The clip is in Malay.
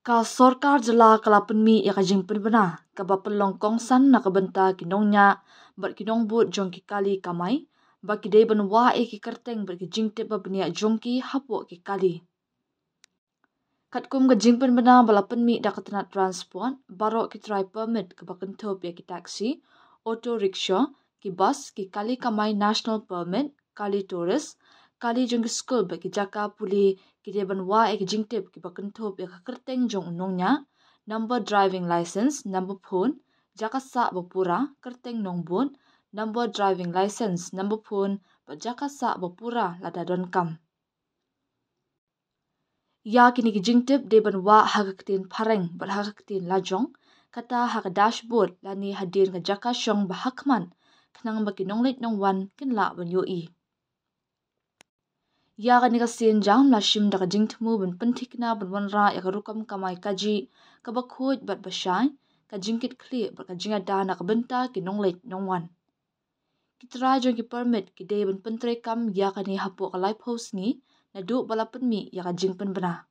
Ka sorkar jela kalapan mi ya kajingpen bena ka bapelong kongsan na kabenta kinongnya bar kinong but jongki kali kamai ba kidei ben wa ki kerteng bar ki jingte ba benia jongki hapo ki kali. Katkum ka jingpen bena balapan mi da katena transport barok ki try permit ka bakentop ya ki taxi, auto rickshaw, ki bus ki kali kamai national permit, kali tourist, kali jongki school ba ki jaka puli ki deban wa ki jingtip ki bakentop ya ka kerteng jong unongnya, number driving license, number phone, jaka sa bapura, kerteng nongbun, number driving license, number phone, ba jaka sa bapura lada don kam. Ya kini ki jingtip deban wa hagaktin pareng bar hagaktin lajong, kata haga dashboard lani hadir ka jaka syong bahakman, kenang baki nonglit nongwan kinla banyo i. Ya ka ni ka senjang lashim da ka jingtmu ben pentikna ben wanra ya ka rukam kamai kaji ka bakhoj bat basyai ka jingkit kli bar ka jingada na ka benta ki nonglit nongwan. Kitara jong ki permit ki day ben pentre kam ya ka ni hapo ka light post ni na du balapan mi ya ka jingpen bena.